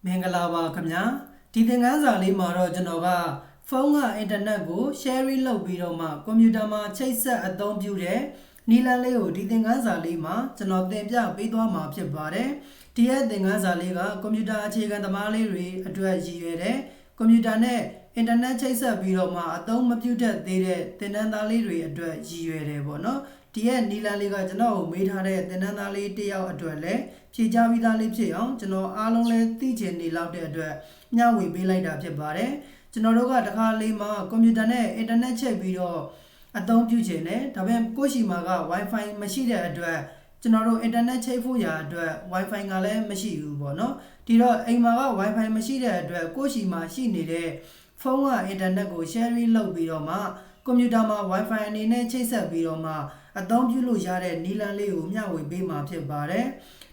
မင်္ဂလာပါခင်ဗျာဒီသင်ခန်းစာလေးမှာတော့ကျွန်တော်ကဖုန်းကအင်တာနက်ကို sharing လုပ်ပြီးတော့မှကွန်ပျူတာမှာချိတ်ဆက်အသုံးပြုတဲ့နည်းလမ်းလေးကိုဒီသင်ခန်းစာလေးမှာကျွန်တော်သင်ပြပေးသွားမှာဖြစ်ပါတယ်ဒီရဲ့သင်ခန်းစာလေးကကွန်ပျူတာအခြေခံသမားလေးတွေအတွက်ရည်ရွယ်တဲ့ကွန်ပျူတာနဲ့အင်တာနက်ချိတ်ဆက်ပြီးတော့မှအသုံးမပြုတတ်သေးတဲ့သင်တန်းသားလေးတွေအတွက်ရည်ရွယ်တယ်ပေါ့နော်ဒီရဲ့နီလန်လေးကကျွန်တော်ကိုမေးထားတဲ့သင်တန်းသားလေးတစ်ယောက်အတွက်လည်းဖြေကြားပြီးသားလေးဖြစ်အောင်ကျွန်တော်အားလုံးလည်းသိချင်နေလောက်တဲ့အတွက်မျှဝေပေးလိုက်တာဖြစ်ပါတယ်ကျွန်တော်တို့ကတခါလေးမှာကွန်ပျူတာနဲ့အင်တာနက်ချိတ်ပြီးတော့အသုံးပြုချင်တယ်ဒါပေမဲ့ကိုယ့်ရှိမှာက wifi မရှိတဲ့အတွက်ကျွန်တော်တို့အင်တာနက်ချိတ်ဖို့ရာအတွက် wifi ကလည်းမရှိဘူးပေါ့နော်ဒီတော့အိမ်မှာက wifi မရှိတဲ့အတွက်ကိုယ့်ရှိမှာရှိနေတဲ့ဖုန်းကအင်တာနက်ကို sharing လုပ်ပြီးတော့မှကွန်ပျူတာမှာ wifi အနေနဲ့ချိတ်ဆက်ပြီးတော့မှအသုံးပြုလို့ရတဲ့နီလန်လေးကိုမျှဝေပေးမှာဖြစ်ပါတယ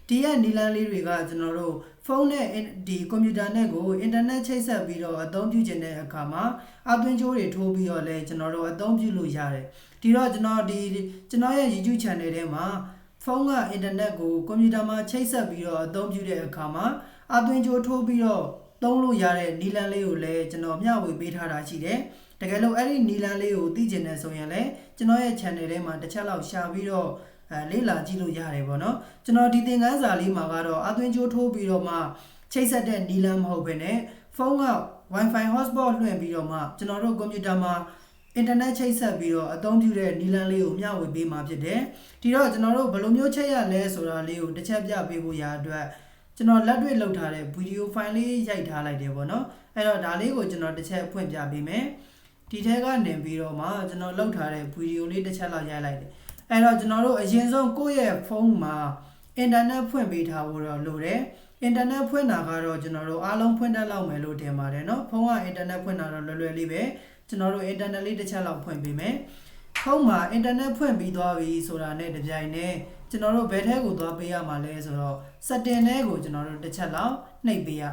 ်ဒီရဲ့နီလန်လေးတွေကကျွန်တော်တို့ဖုန်းနဲ့ဒီကွန်ပျူတာနဲ့ကိုအင်တာနက်ချိတ်ဆက်ပြီးတော့အသုံးပြုခြင်းတဲ့အခါမှာအသွင်ချိုးတွေထိုးပြီးတော့လဲကျွန်တော်တို့အသုံးပြုလို့ရတယ်ဒီတော့ကျွန်တော်ရဲ့ YouTube channel ထဲမှာဖုန်းကအင်တာနက်ကိုကွန်ပျူတာမှာချိတ်ဆက်ပြီးတော့အသုံးပြုတဲ့အခါမှာအသွင်ချိုးထိုးပြီးတော့သုံးလို့ရတဲ့နီလန်လေးကိုလည်းကျွန်တော်မျှဝေပေးထားတာရှိတယ်တကယ်လို့အဲ့ဒီနီလန်လေးကိုသိကျင်နေဆိုရင်လည်းကျွန်တော်ရဲ့ channel ထဲမှာတစ်ချက်လောက်ရှာပြီးတော့လေ့လာကြည့်လို့ရတယ်ပေါ့နော်ကျွန်တော်ဒီသင်ခန်းစာလေးမှာကတော့အသွင်ချိုးထိုးပြီးတော့မှချိတ်ဆက်တဲ့နီလန်မဟုတ်ဘဲနဲ့ဖုန်းက wifi hotspot လွှင့်ပြီးတော့မှကျွန်တော်တို့ကွန်ပျူတာမှာအင်တာနက်ချိတ်ဆက်ပြီးတော့အသုံးပြုတဲ့နီလန်လေးကိုမျှဝေပေးမှာဖြစ်တယ်ဒီတော့ကျွန်တော်တို့ဘယ်လိုမျိုးချိတ်ရလဲဆိုတာလေးကိုတစ်ချက်ပြပေးဖို့ရာအတွက်ကျွန်တော်လက်တွေ့လုပ်ထားတဲ့ဗီဒီယိုဖိုင်လေးရိုက်ထားလိုက်တယ်ပေါ့နော်အဲ့တော့ဒါလေးကိုကျွန်တော်တစ်ချက်ဖွင့်ပြပေးမယ်ဒီထဲကနေပြီးတော့မှကျွန်တော်လုပ်ထားတဲ့ဗီဒီယိုလေးတစ်ချက်လောက်ရိုက်လိုက်တယ်အဲ့တော့ကျွန်တော်တို့အရင်ဆုံးကိုယ့်ရဲ့ဖုန်းမှာအင်တာနက်ဖွင့်ပေးထားဖို့တော့လိုတယ်အင်တာနက်ဖွင့်တာကတော့ကျွန်တော်တို့အားလုံးဖွင့်တတ်လောက်မယ်လို့ထင်ပါတယ်เนาะဖုန်းကအင်တာနက်ဖွင့်တာတော့လွယ်လွယ်လေးပဲကျွန်တော်တို့အင်တာနက်လေးတစ်ချက်လောက်ဖွင့်ပေးမယ်ဖုန်းမှာအင်တာနက်ဖွင့်ပြီးသွားပြီဆိုတာနဲ့တပြိုင်နက်ကျွန်တော်တို့ဘယ်ထဲကိုသွားပေးရမှာလဲဆိုတော့ setting ထဲကိုကျွန်တော်တို့တစ်ချက်လောက်နှိပ်ပေးရ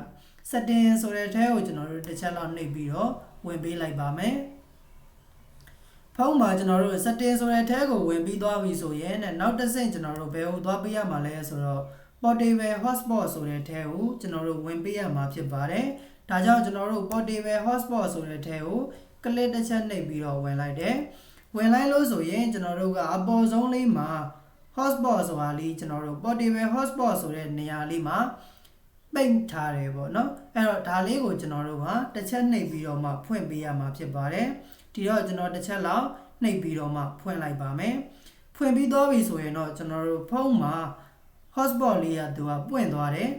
setting ဆိုတဲ့ထဲကိုကျွန်တော်တို့တစ်ချက်လောက်နှိပ်ပြီးတော့ဝင်ပေးလိုက်ပါမယ်ဖုန်းမှာကျွန်တော်တို့ setting ဆိုတဲ့ထဲကိုဝင်ပြီးသွားပြီဆိုရင်နောက်တစ်ဆင့်ကျွန်တော်တို့ဘယ်ကိုသွားပေးရမှာလဲဆိုတော့ portable hotspot ဆိုတဲ့ထဲကိုကျွန်တော်တို့ဝင်ပေးရမှာဖြစ်ပါတယ်ဒါကြောင့်ကျွန်တော်တို့ portable hotspot ဆိုတဲ့ထဲကို click တစ်ချက်နှိပ်ပြီးတော့ဝင်လိုက်တယ်ဝင်လိုက်လို့ဆိုရင်ကျွန်တော်တို့ကအပေါ်ဆုံးလေးမှာ hotspot ဆိုတာလေးကျွန်တော်တို့ portable hotspot ဆိုတဲ့နေရာလေးမှာပိတ်ထားတယ်ပေါ့နော်အဲ့တော့ဒါလေးကိုကျွန်တော်တို့ကတစ်ချက်နှိပ်ပြီးတော့မှဖွင့်ပေးရမှာဖြစ်ပါတယ်ဒီတော့ကျွန်တော်တစ်ချက်လောက်နှိပ်ပြီးတော့မှဖွင့်လိုက်ပါမယ်ဖွင့်ပြီးသွားပြီဆိုရင်တော့ကျွန်တော်တို့ဖုန်းမှာ hotspot လေးကသူကပွင့်သွားတယ်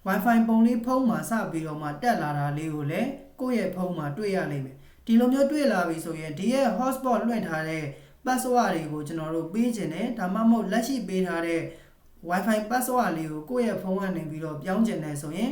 wifi ပုံလေးဖုန်းမှာစပြီးတော့မှတက်လာတာလေးကိုလည်းကိုယ့်ရဲ့ဖုန်းမှာတွေ့ရလိမ့်မယ်ဒီလိုမျိုးတွေ့လာပြီဆိုရင်ဒီရဲ့ hotspot လွှင့်ထားတဲ့ password တွေကိုကျွန်တော်တို့ပေးခြင်းနဲ့ဒါမှမဟုတ်လက်ရှိပေးထားတဲ့ wifi password လေးကိုကိုယ့်ရဲ့ဖုန်းကနေပြီးတော့ပြောင်းခြင်းနဲ့ဆိုရင်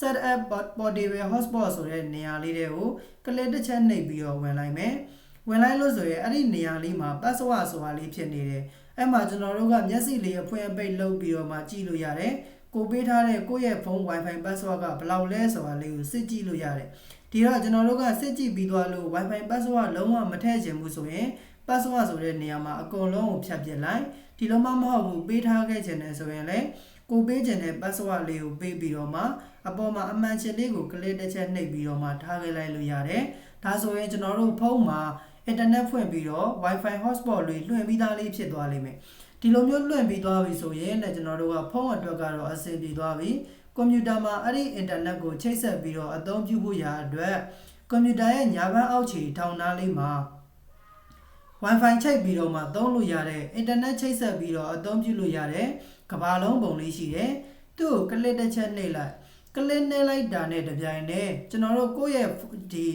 set up portable hotspot ဆိုတဲ့နေရာလေးတွေကို click တစ်ချက်နှိပ်ပြီးတော့ဝင်လိုက်မယ်ဝင်လိုက်လို့ဆိုရင်အဲ့ဒီနေရာလေးမှာ password ဆိုတာလေးဖြစ်နေတယ်အဲ့မှာကျွန်တော်တို့ကမျက်စိလေးအဖွင့်အပိတ်လုပ်ပြီးတော့မှကြည့်လို့ရတယ်ကိုပေးထားတဲ့ကိုယ့်ရဲ့ဖုန်း wifi password ကဘယ်လောက်လဲဆိုတာလေးကိုစစ်ကြည့်လို့ရတယ်ဒီတော့ကျွန်တော်တို့ကစစ်ကြည့်ပြီးသွားလို့ wifi password လုံးဝမထည့်ချင်ဘူးဆိုရင် password ဆိုတဲ့နေရာမှာအကုန်လုံးကိုဖြတ်ပစ်လိုက်ဒီလိုမှမဟုတ်ဘူးပေးထားခဲ့ခြင်းနဲ့ဆိုရင်လည်းကိုပေးခြင်းတဲ့ password လေးကိုပေးပြီးတော့မှအပေါ်မှာအမှန်ချင်လေးကို click တစ်ချက်နှိပ်ပြီးတော့မှထားခဲ့လိုက်လို့ရတယ်ဒါဆိုရင်ကျွန်တော်တို့ဖုန်းမှာအင်တာနက်ဖွင့်ပြီးတော့ wifi hotspot လေးလွှင့်ပြီးသားလေးဖြစ်သွားလိမ့်မယ်ဒီလိုမျိုးလွှင့်ပြီးသွားပြီဆိုရင်လည်းကျွန်တော်တို့ကဖုန်းအတွက်ကတော့အဆင်ပြေသွားပြီကွန်ပျူတာမှာအဲ့ဒီအင်တာနက်ကိုချိတ်ဆက်ပြီးတော့အသုံးပြုဖို့ရာအတွက်ကွန်ပျူတာရဲ့ညာဘက်အောက်ခြေထောင်သားလေးမှာ wifi ချိတ်ပြီးတော့မှသုံးလို့ရတဲ့အင်တာနက်ချိတ်ဆက်ပြီးတော့အသုံးပြုလို့ရတဲ့ကမ္ဘာလုံးပုံလေးရှိတယ်သူ့ကို click တစ်ချက်နှိပ်လိုက် click နှိပ်လိုက်တာနဲ့တပြိုင်နက်ကျွန်တော်တို့ကိုယ့်ရဲ့ဒီ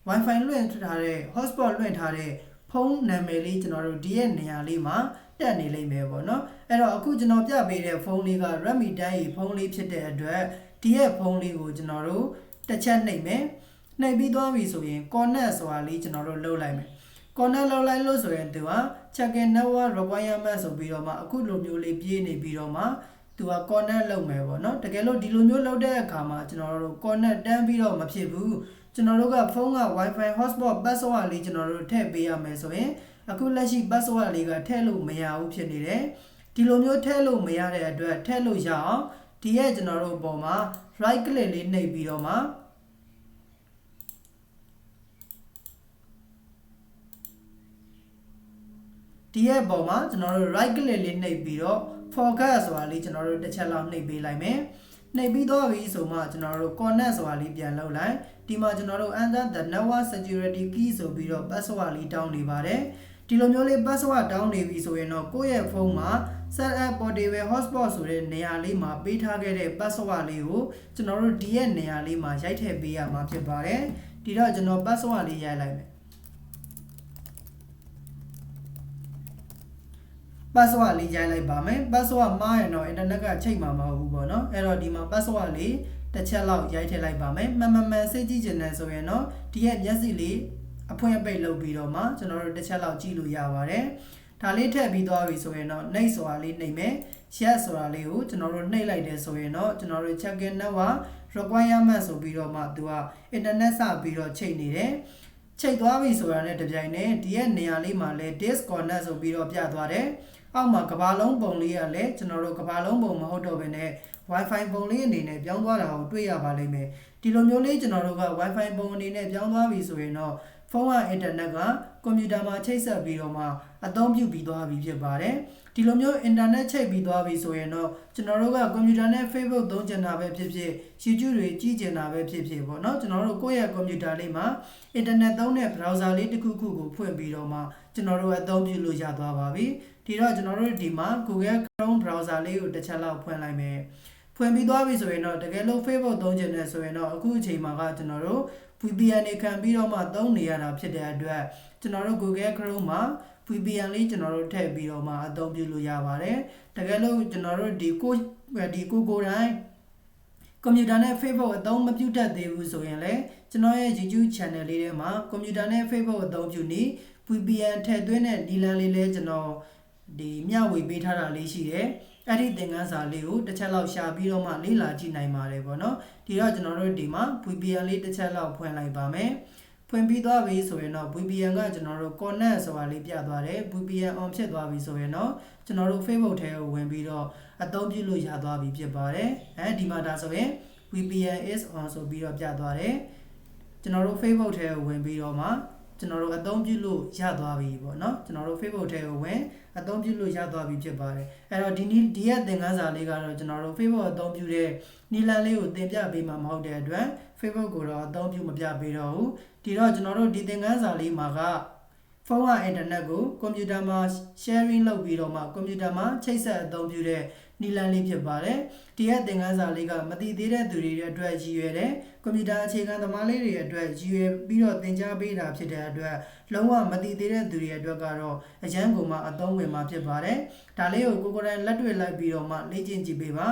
wifi လွှင့်ထားတဲ့ hotspot လွှင့်ထားတဲ့ဖုန်းနာမည်လေးကျွန်တော်တို့ဒီရဲ့နေရာလေးမှာတက်နေလိမ့်မယ်ပေါ့နော်အဲ့တော့အခုကျွန်တော်ပြပေးတဲ့ဖုန်းလေးက Redmi တိုင်းဖုန်းလေးဖြစ်တဲ့အတွက်ဒီရဲ့ဖုန်းလေးကိုကျွန်တော်တို့တစ်ချက်နှိပ်မယ်နှိပ်ပြီးသွားပြီဆိုရင် connect ဆိုတာလေးကျွန်တော်တို့လုပ်လိုက်မယ် connect လုပ်လိုက်လို့ဆိုရင်သူက check-in network requirement ဆိုပြီးတော့မှအခုလိုမျိုးလေးပြေးနေပြီးတော့မှသူက connect လုပ်မယ်ပေါ့နော်တကယ်လို့ဒီလိုမျိုးလုပ်တဲ့အခါမှာကျွန်တော်တို့ connect တန်းပြီးတော့မဖြစ်ဘူးကျွန်တော်တို့ကဖုန်းက wifi hotspot password လေးကျွန်တော်တို့ထည့်ပေးရမယ်ဆိုရင်အခုလက်ရှိ password လေးကထည့်လို့မရဘူးဖြစ်နေတယ်ဒီလိုမျိုးထည့်လို့မရတဲ့အတွက်ထည့်လို့ရအောင် ဒီရဲ့ကျွန်တော်တို့ပေါ်မှာ right click လေးနှိပ်ပြီးတော့မှဒီရဲ့ပေါ်မှာကျွန်တော်တို့ right click လေးနှိပ်ပြီးတော့ forget ဆိုတာလေးကျွန်တော်တို့တစ်ချက်လောက်နှိပ်ပေးလိုက်မယ်နှိပ်ပြီးတော့ပြီဆိုမှကျွန်တော်တို့ connect ဆိုတာလေးပြန်လုပ်လိုက်ဒီမှာကျွန်တော်တို့ enter the network security key ဆိုပြီးတော့ password လေးတောင်းနေပါတယ်ဒီလိုမျိုးလေး password တောင်းနေပြီဆိုရင်တော့ကိုယ့်ရဲ့ဖုန်းမှာ set up portable hotspot ဆိုတဲ့နေရာလေးမှာပေးထားခဲ့တဲ့ password လေးကိုကျွန်တော်တို့ဒီရဲ့နေရာလေးမှာရိုက်ထည့်ပေးရမှာဖြစ်ပါတယ်ဒီတော့ကျွန်တော် password လေးရိုက်လိုက်မယ်password လေးရိုက်လိုက်ပါမယ် password မှားရင်တော့ internet ကချိန်မှာမဟုတ်ဘူးပေါ့နော်အဲ့တော့ဒီမှာ password လေးတစ်ချက်လောက်ရိုက်ထည့်လိုက်ပါမယ်မှန်စိတ်ကြည့်ချင်တယ်ဆိုရင်တော့ဒီရဲ့မျက်စိလေးအဖွင့်အပိတ်လုပ်ပြီးတော့မှကျွန်တော်တို့တစ်ချက်လောက်ကြည့်လို့ရပါတယ်ဒါလေးထည့်ပြီးသွားပြီဆိုရင်တော့နှိပ်ဆိုတာလေးနှိပ်မယ် yes ဆိုတာလေးကိုကျွန်တော်တို့နှိပ်လိုက်တယ်ဆိုရင်တော့ကျွန်တော်တို့ check in network requirement ဆိုပြီးတော့မှသူက internet စပြီးတော့ချိန်နေတယ်ချိန်သွားပြီဆိုတာနဲ့တပြိုင်တည်းဒီရဲ့နေရာလေးမှာလဲ disconnect ဆိုပြီးတော့ပြသွားတယ်အောက်မှာကဘာလုံးပုံလေးကလည်းကျွန်တော်တို့ကဘာလုံးပုံမဟုတ်တော့ဘဲနဲ့ wifi ပုံလေးအနေနဲ့ပြောင်းသွားတာကိုတွေ့ရပါလိမ့်မယ်ဒီလိုမျိုးလေးကျွန်တော်တို့က wifi ပုံအနေနဲ့ပြောင်းသွားပြီဆိုရင်တော့ဖုန်းက internet ကကွန်ပျူတာမှာချိတ်ဆက်ပြီးတော့မှအသုံးပြုပြီးသွားပြီဖြစ်ပါတယ်ဒီလိုမျိုး internet ချိတ်ပြီးသွားပြီဆိုရင်တော့ကျွန်တော်တို့ကကွန်ပျူတာနဲ့ Facebook သုံးချင်တာပဲဖြစ်ဖြစ် YouTube တွေကြည့်ချင်တာပဲဖြစ်ဖြစ်ပေါ့နော်ကျွန်တော်တို့ကိုယ့်ရဲ့ကွန်ပျူတာလေးမှာ internet သုံးတဲ့ browser လေးတစ်ခုခုကိုဖွင့်ပြီးတော့မှကျွန်တော်တို့အသုံးပြုလို့ရသွားပါပြီဒီတော့ကျွန်တော်တို့ဒီမှာ Google Chrome browser လေးကိုတစ်ချက်လောက်ဖွင့်လိုက်မယ်ဖွင့်ပြီးသွားပြီဆိုရင်တော့တကယ်လို့ Facebook သုံးချင်တယ်ဆိုရင်တော့အခုအချိန်မှာကကျွန်တော်တို့ VPN တွေခံပြီးတော့မှသုံးနေရတာဖြစ်တဲ့အတွက်ကျွန်တော်တို့ Google Chrome မှာ VPN လေးကျွန်တော်တို့ထည့်ပြီးတော့မှအသုံးပြုလို့ရပါတယ်တကယ်လို့ကျွန်တော်တို့ဒီကိုယ်တိုင်းကွန်ပျူတာနဲ့ Facebook အသုံးမပြုတတ်သေးဘူးဆိုရင်လည်းကျွန်တော်ရဲ့ YouTube channel လေးထဲမှာကွန်ပျူတာနဲ့ Facebook အသုံးပြုနေ VPN ထည့်သွင်းတဲ့နည်းလမ်းလေးလည်းကျွန်တော်ဒီမျှဝေပေးထားတာလေးရှိတယ်အဲ့ဒီသင်ခန်းစာလေးကိုတစ်ချက်လောက်ရှာပြီးတော့မှလေ့လာကြည့်နိုင်ပါတယ်ပေါ့နော်ဒီတော့ကျွန်တော်တို့ဒီမှာ VPN လေးတစ်ချက်လောက်ဖွင့်လိုက်ပါမယ်ဖွင့်ပြီးသွားပြီဆိုရင်တော့ VPN ကကျွန်တော်တို့ connect ဆိုတာလေးပြသွားတယ် VPN on ဖြစ်သွားပြီဆိုရင်တော့ကျွန်တော်တို့ Facebook ထဲကိုဝင်ပြီးတော့အသုံးပြုလို့ရသွားပြီဖြစ်ပါတယ်အဲဒီမှာဒါဆိုရင် VPN is on ဆိုပြီးတော့ပြသွားတယ်ကျွန်တော်တို့ Facebook ထဲကိုဝင်ပြီးတော့မှကျွန်တော်တို့အသုံးပြုလို့ရသွားပြီပေါ့နော်ကျွန်တော်တို့ Facebook ထဲကိုဝင်အသုံးပြုလို့ရသွားပြီဖြစ်ပါတယ်အဲ့တော့ဒီရဲ့သင်ခန်းစာလေးကတော့ကျွန်တော်တို့ Facebook အသုံးပြုတဲ့နည်းလမ်းလေးကိုသင်ပြပေးမှာမဟုတ်တဲ့အတွက် Facebook ကိုတော့အသုံးပြုမပြပေးတော့ဘူးဒီတော့ကျွန်တော်တို့ဒီသင်ခန်းစာလေးမှာကဖုန်းက internet ကိုကွန်ပျူတာမှာ sharing လုပ်ပြီးတော့မှကွန်ပျူတာမှာချိတ်ဆက်အသုံးပြုတဲ့နည်းလမ်းလေးဖြစ်ပါတယ်ဒီရဲ့သင်ခန်းစာလေးကမသိသေးတဲ့သူတွေအတွက်ရည်ရွယ်တယ်ကွန်ပျူတာအခြေခံသမားလေးတွေအတွက်ရည်ရွယ်ပြီးတော့သင်ကြားပေးတာဖြစ်တဲ့အတွက်လုံးဝမသိသေးတဲ့သူတွေအတွက်ကတော့အရန်ကိုမှအသုံးဝင်မှာဖြစ်ပါတယ်ဒါလေးကိုကိုယ်တိုင်လက်တွေ့လိုက်ပြီးတော့မှလေ့ကျင့်ကြည့်ပေးပါ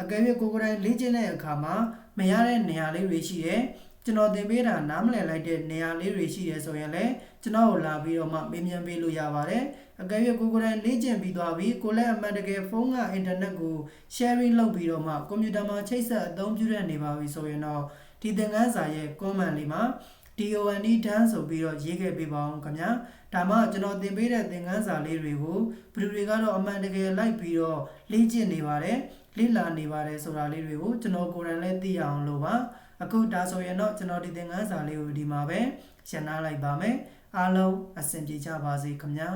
အကယ်၍ကိုယ်တိုင်လေ့ကျင့်တဲ့အခါမှာမရတဲ့နေရာလေးတွေရှိတယ်ကျွန်တော်သင်ပေးတာနားမလည်လိုက်တဲ့နေရာလေးတွေရှိတယ်ဆိုရင်လည်းကျွန်တော်ကိုလာပြီးတော့မှမေးမြန်းပေးလို့ရပါတယ်အကယ်၍ကိုယ်တိုင်လေ့ကျင့်ပြီးသွားပြီကိုလည်းအမှန်တကယ်ဖုန်းက internet ကို sharing လုပ်ပြီးတော့မှကွန်ပျူတာမှာချိတ်ဆက်အသုံးပြုရနေပါပြီဆိုရင်တော့ဒီသင်ခန်းစာရဲ့ comment လေးမှာ DONE done ဆိုပြီးတော့ရေးခဲ့ပေးပါအောင်ခင်ဗျာဒါမှကျွန်တော်သင်ပေးတဲ့သင်ခန်းစာလေးတွေကိုဘယ်သူတွေကတော့အမှန်တကယ်လိုက်ပြီးတော့လေ့ကျင့်နေပါတယ်လေ့လာနေပါတယ်ဆိုတာလေးတွေကိုကျွန်တော်ကိုယ်တိုင်လည်းသိရအောင်လို့ပါအခုဒါဆိုရင်တော့ကျွန်တော်ဒီသင်ခန်းစာလေးကိုဒီမှာပဲရှင်းနာလိုက်ပါမယ်အားလုံးအဆင်ပြေကြပါစေခင်ဗျာ